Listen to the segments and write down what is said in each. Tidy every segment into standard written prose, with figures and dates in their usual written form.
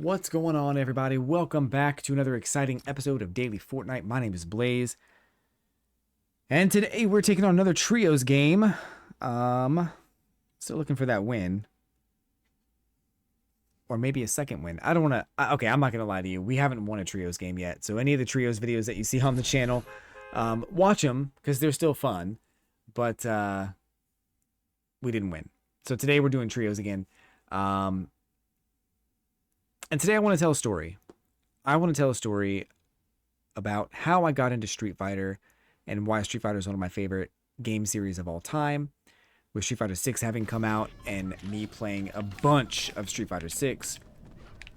What's going on, everybody? Welcome back to another exciting episode of Daily Fortnite. My name is Blaze, and today we're taking on another trios game. Still looking for that win, or maybe a second win. I don't want to. Okay, I'm not gonna lie to you. We haven't won a trios game yet. So any of the trios videos that you see on the channel, watch them because they're still fun. But we didn't win. So today we're doing trios again. And today I want to tell a story. I want to tell a story about how I got into Street Fighter and why Street Fighter is one of my favorite game series of all time, with Street Fighter 6 having come out and me playing a bunch of Street Fighter 6.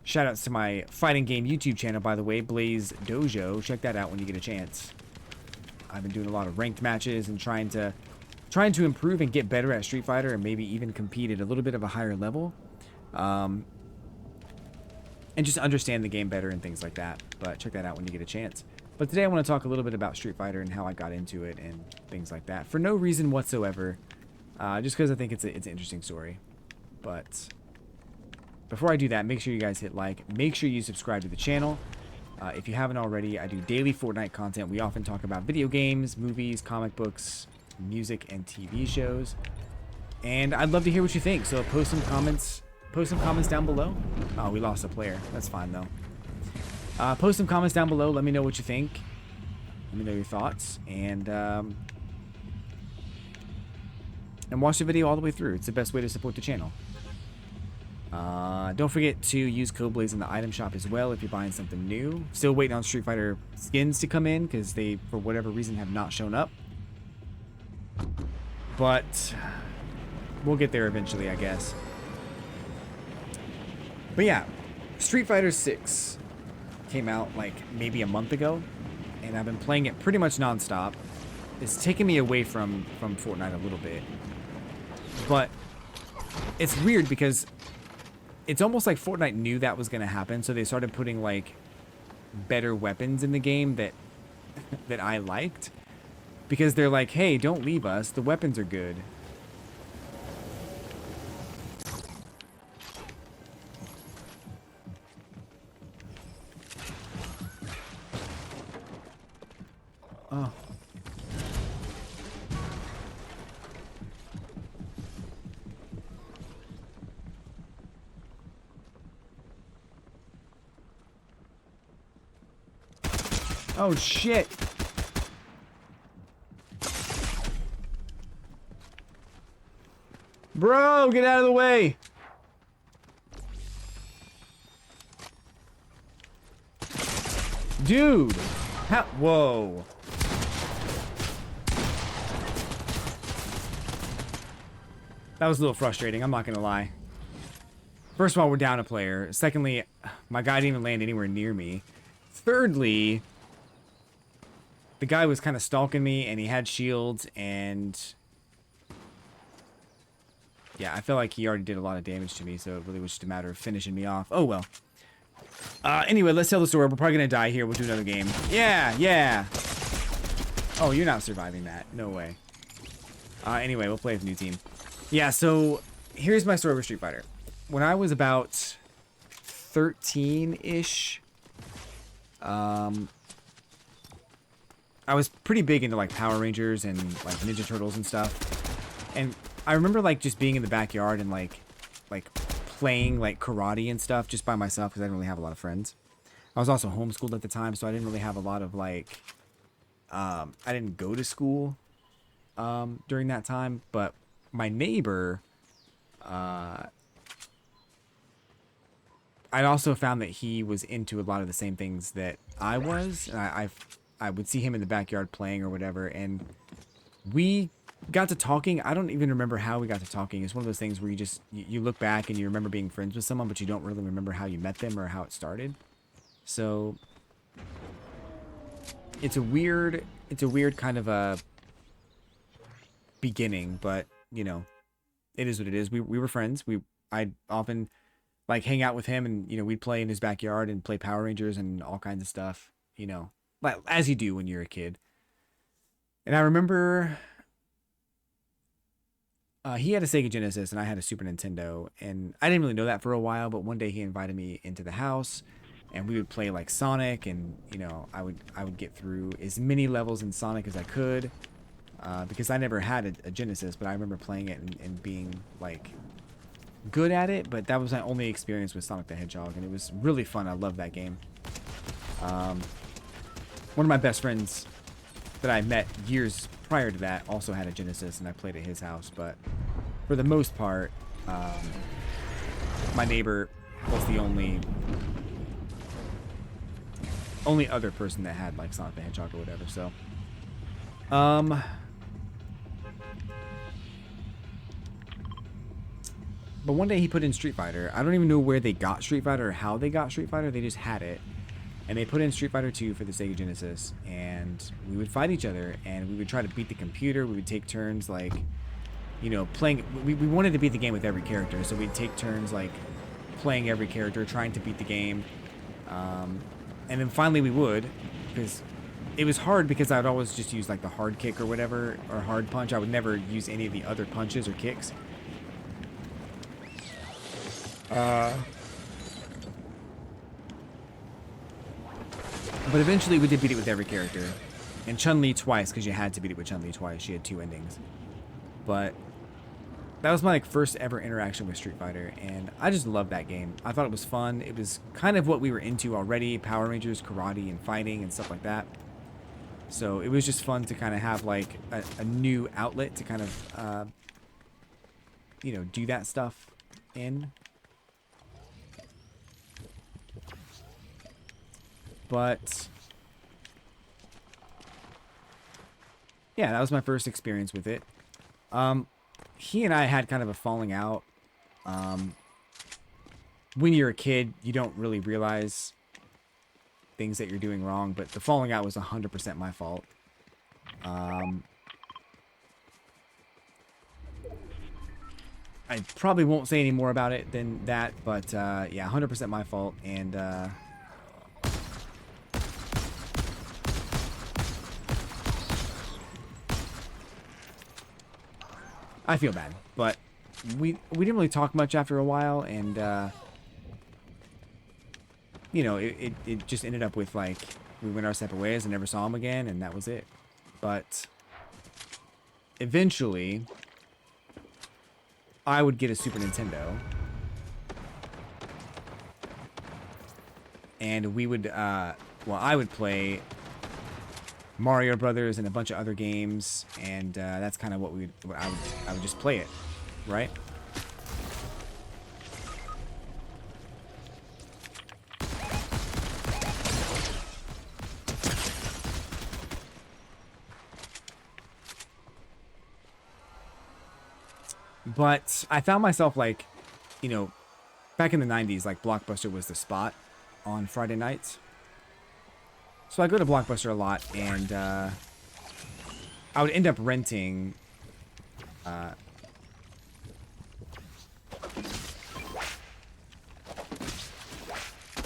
Shoutouts to my fighting game YouTube channel, by the way, Blaze Dojo. Check that out when you get a chance. I've been doing a lot of ranked matches and trying to improve and get better at Street Fighter and maybe even compete at a little bit of a higher level. And just understand the game better and things like that. But check that out when you get a chance. But today I want to talk a little bit about Street Fighter and how I got into it and things like that. For no reason whatsoever. Just because I think it's an interesting story. But before I do that, make sure you guys hit like. Make sure you subscribe to the channel. If you haven't already, I do daily Fortnite content. We often talk about video games, movies, comic books, music, and TV shows. And I'd love to hear what you think. So post some comments. Post some comments down below. Oh, we lost a player. That's fine, though. Post some comments down below. Let me know what you think. Let me know your thoughts. And watch the video all the way through. It's the best way to support the channel. Don't forget to use code Blaze in the item shop as well if you're buying something new. Still waiting on Street Fighter skins to come in because they, for whatever reason, have not shown up. But we'll get there eventually, I guess. But yeah, Street Fighter 6 came out like maybe a month ago, and I've been playing it pretty much nonstop. It's taken me away from Fortnite a little bit, but it's weird because it's almost like Fortnite knew that was going to happen, so they started putting like better weapons in the game that I liked, because they're like, hey, don't leave us, the weapons are good. Oh. Oh, shit. Bro, get out of the way. Dude. How? Whoa. That was a little frustrating, I'm not gonna lie. First of all, we're down a player. Secondly, my guy didn't even land anywhere near me. Thirdly, the guy was kind of stalking me, and he had shields, and yeah, I feel like he already did a lot of damage to me, so it really was just a matter of finishing me off. Oh, well. Anyway, let's tell the story. We're probably gonna die here. We'll do another game. Yeah, yeah. Oh, you're not surviving that. No way. Anyway, we'll play with a new team. Yeah, so here's my story with Street Fighter. When I was about 13-ish, I was pretty big into like Power Rangers and like Ninja Turtles and stuff. And I remember like just being in the backyard and like playing like karate and stuff just by myself because I didn't really have a lot of friends. I was also homeschooled at the time, so I didn't really have a lot of like I didn't go to school during that time, but my neighbor, I also found that he was into a lot of the same things that I was, and I would see him in the backyard playing or whatever, and we got to talking. I don't even remember how we got to talking. It's one of those things where you just you look back and you remember being friends with someone, but you don't really remember how you met them or how it started. So it's a weird kind of a beginning, but you know, it is what it is. We were friends. I'd often like hang out with him, and you know, we'd play in his backyard and play Power Rangers and all kinds of stuff, you know, like as you do when you're a kid. And I remember He had a Sega Genesis and I had a Super Nintendo, and I didn't really know that for a while. But one day he invited me into the house, and we would play like Sonic, and I would get through as many levels in Sonic as I could, because I never had a Genesis, but I remember playing it and being like good at it. But that was my only experience with Sonic the Hedgehog, and it was really fun. I loved that game. One of my best friends that I met years prior to that also had a Genesis, and I played at his house. But for the most part, my neighbor was the only other person that had like Sonic the Hedgehog or whatever. So, but one day he put in Street Fighter. I don't even know where they got Street Fighter or how they got Street Fighter. They just had it. And they put in Street Fighter 2 for the Sega Genesis, and we would fight each other, and we would try to beat the computer. We would take turns, like, playing. We wanted to beat the game with every character, so we'd take turns, like, playing every character, trying to beat the game. And then finally we would, because it was hard because I would always just use, like, the hard kick or whatever, or hard punch. I would never use any of the other punches or kicks. But eventually we did beat it with every character. And Chun-Li twice, because you had to beat it with Chun-Li twice. She had 2 endings. But that was my first ever interaction with Street Fighter, and I just loved that game. I thought it was fun. It was kind of what we were into already, Power Rangers, karate, and fighting, and stuff like that. So it was just fun to kind of have like a new outlet to kind of, do that stuff in. But yeah, that was my first experience with it. He and I had kind of a falling out. When you're a kid, you don't really realize things that you're doing wrong, but the falling out was 100% my fault. I probably won't say any more about it than that, but yeah, 100% my fault, and I feel bad, but we didn't really talk much after a while, and it just ended up with like we went our separate ways and never saw him again, and that was it. But eventually, I would get a Super Nintendo, and we would I would play Mario Brothers and a bunch of other games, and that's kind of what I would just play it, right? But I found myself like, back in the 90s, like Blockbuster was the spot on Friday nights. So I go to Blockbuster a lot, and I would end up renting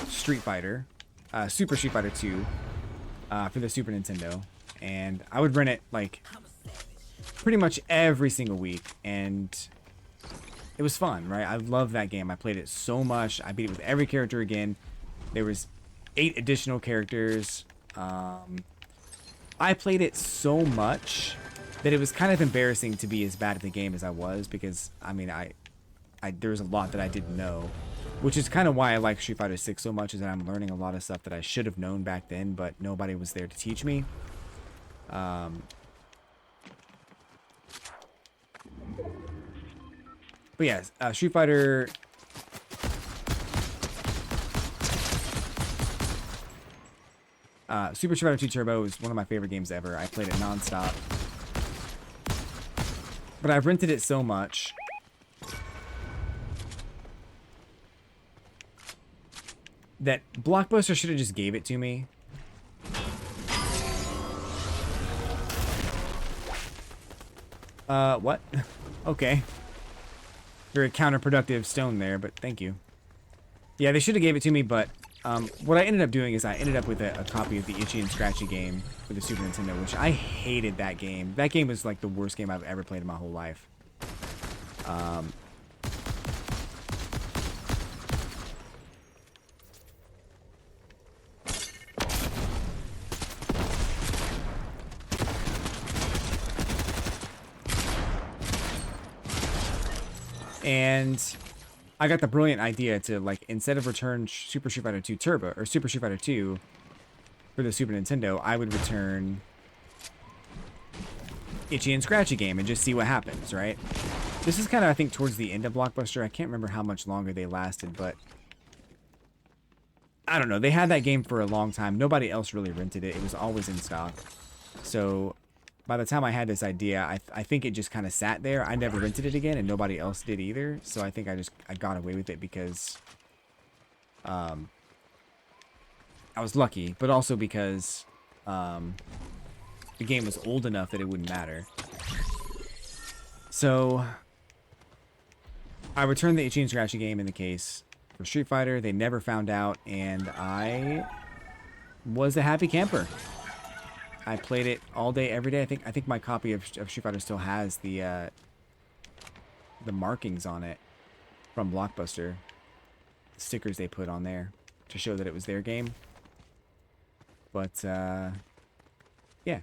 Street Fighter, Super Street Fighter 2 for the Super Nintendo, and I would rent it like pretty much every single week, and it was fun, right? I love that game. I played it so much. I beat it with every character again. There was 8 additional characters. I played it so much that it was kind of embarrassing to be as bad at the game as I was, because I mean, there was a lot that I didn't know, which is kind of why I like Street Fighter 6 so much, is that I'm learning a lot of stuff that I should have known back then, but nobody was there to teach me. But yeah, Street Fighter. Super Street Fighter 2 Turbo is one of my favorite games ever. I played it non-stop. But I've rented it so much that Blockbuster should have just gave it to me. What? Okay. Very counterproductive stone there, but thank you. Yeah, they should have gave it to me, but what I ended up doing is I ended up with a copy of the Itchy and Scratchy game for the Super Nintendo, which I hated that game. That game was like the worst game I've ever played in my whole life. Um, and I got the brilliant idea to, like, instead of return Super Street Fighter 2 Turbo, or Super Street Fighter 2 for the Super Nintendo, I would return Itchy and Scratchy game and just see what happens, right? This is kind of, I think, towards the end of Blockbuster. I can't remember how much longer they lasted, but I don't know. They had that game for a long time. Nobody else really rented it. It was always in stock. So by the time I had this idea, I think it just kind of sat there. I never rented it again, and nobody else did either. So I think I got away with it because I was lucky, but also because the game was old enough that it wouldn't matter. So I returned the Itchy and Scratchy game in the case for Street Fighter. They never found out, and I was a happy camper. I played it all day, every day. I think my copy of Street Fighter still has the markings on it from Blockbuster, the stickers they put on there to show that it was their game. But yeah.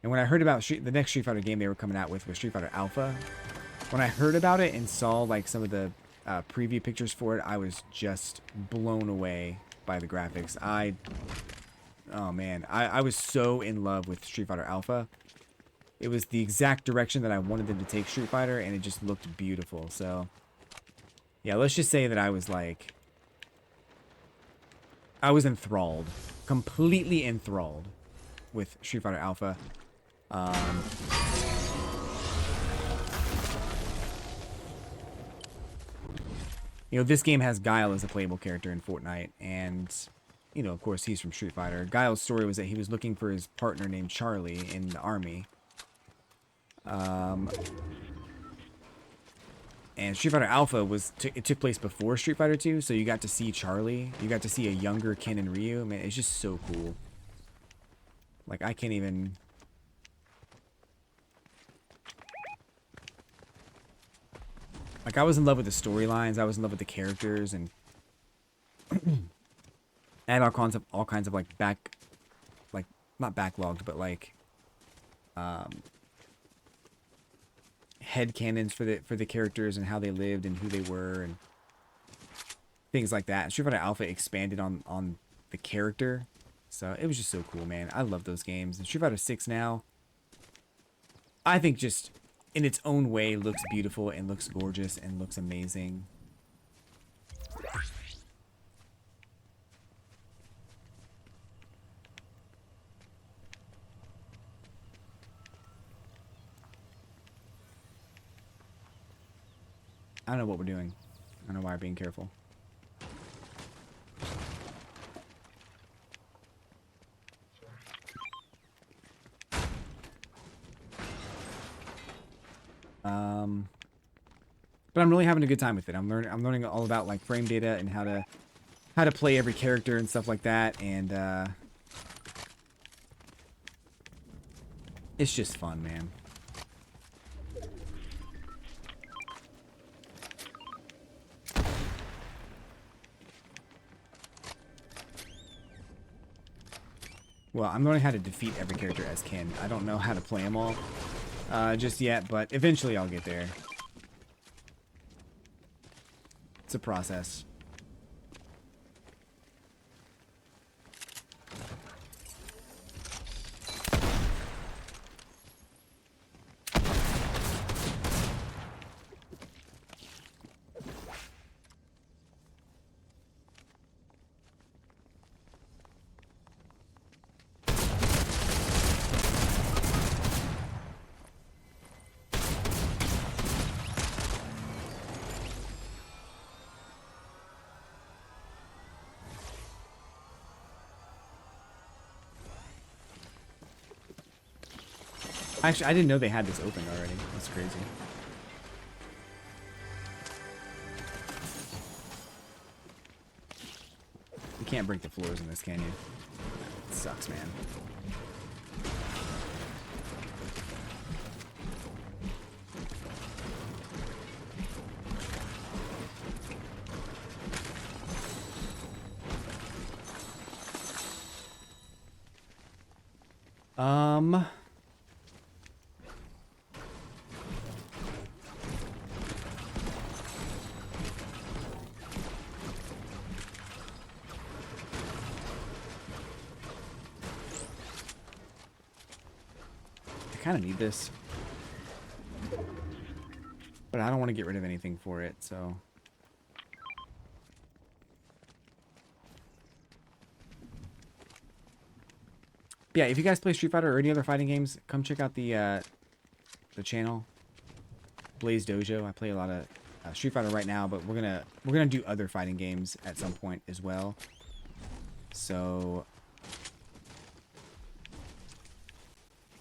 And when I heard about the next Street Fighter game they were coming out with was Street Fighter Alpha, when I heard about it and saw like some of the preview pictures for it, I was just blown away by the graphics. Oh man, I was so in love with Street Fighter Alpha. It was the exact direction that I wanted them to take Street Fighter, and it just looked beautiful. So yeah, let's just say that I was like, I was enthralled, completely enthralled with Street Fighter Alpha. You know, this game has Guile as a playable character in Fortnite, and, you know, of course, he's from Street Fighter. Guile's story was that he was looking for his partner named Charlie in the army. And Street Fighter Alpha it took place before Street Fighter 2, so you got to see Charlie. You got to see a younger Ken and Ryu. Man, it's just so cool. Like, I can't even... Like, I was in love with the storylines. I was in love with the characters, and I had all kinds of like not backlogged, but like headcanons for the characters and how they lived and who they were and things like that. Street Fighter Alpha expanded on the character, so it was just so cool, man. I love those games. And Street Fighter 6 now, I think, just in its own way looks beautiful and looks gorgeous and looks amazing. I don't know what we're doing. I don't know why we're being careful. But I'm really having a good time with it. I'm learning all about like frame data and how to play every character and stuff like that, and it's just fun, man. Well, I'm learning how to defeat every character as Ken. I don't know how to play them all just yet, but eventually I'll get there. It's a process. Actually, I didn't know they had this open already. That's crazy. You can't break the floors in this, can you? It sucks, man. Um, I kind of need this, but I don't want to get rid of anything for it, so. But yeah, if you guys play Street Fighter or any other fighting games, come check out the channel, Blaze Dojo. I play a lot of Street Fighter right now, but we're gonna do other fighting games at some point as well. So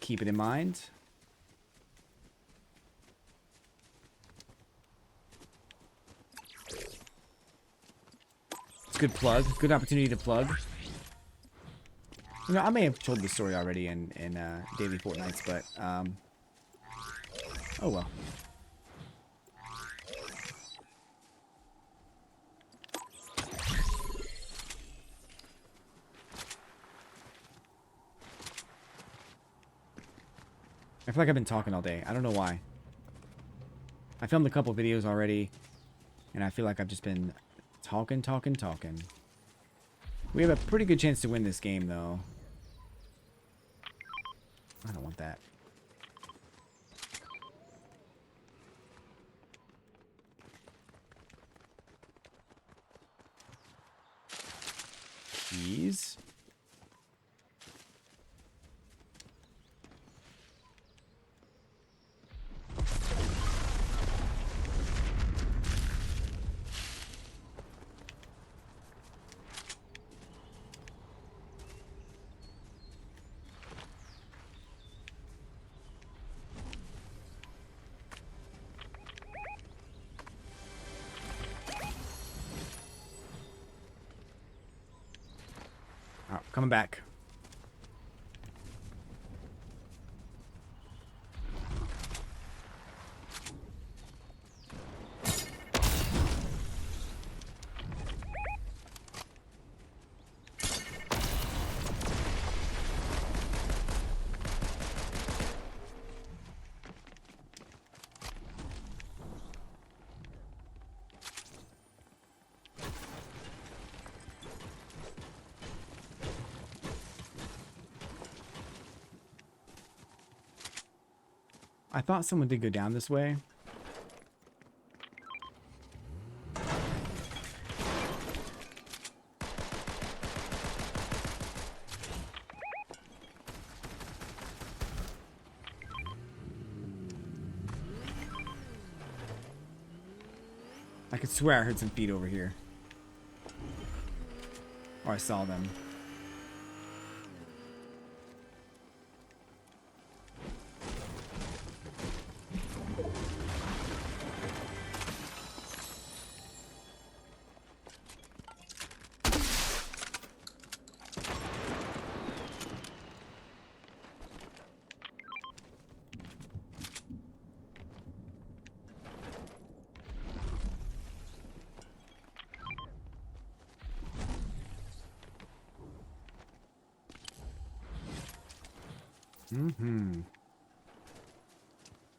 keep it in mind. It's a good plug, good opportunity to plug. You know, I may have told this story already in Daily Fortnites, but oh well. I feel like I've been talking all day. I don't know why. I filmed a couple videos already, and I feel like I've just been talking. We have a pretty good chance to win this game, though. I don't want that. Keys. Oh, coming back. I thought someone did go down this way. I could swear I heard some feet over here. Or I saw them.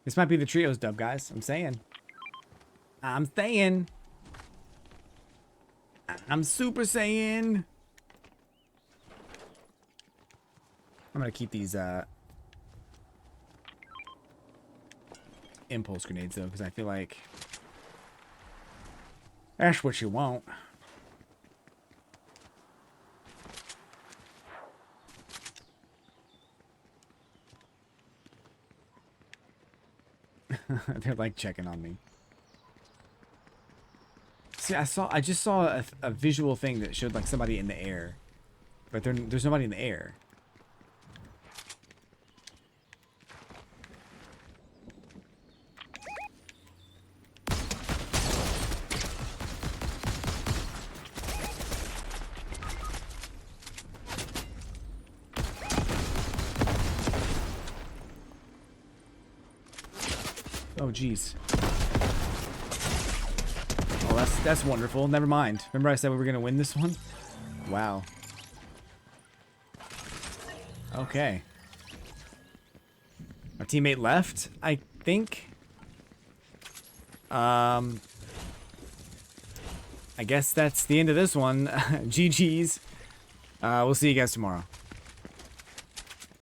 This might be the trios dub, guys. I'm saying. I'm super saying. I'm gonna keep these impulse grenades though, because I feel like that's what you want. They're like checking on me. See, I just saw a visual thing that showed like somebody in the air, but there's nobody in the air. Oh, jeez. Oh, that's wonderful. Never mind. Remember I said we were going to win this one? Wow. Okay. Our teammate left, I think. I guess that's the end of this one. GG's. We'll see you guys tomorrow.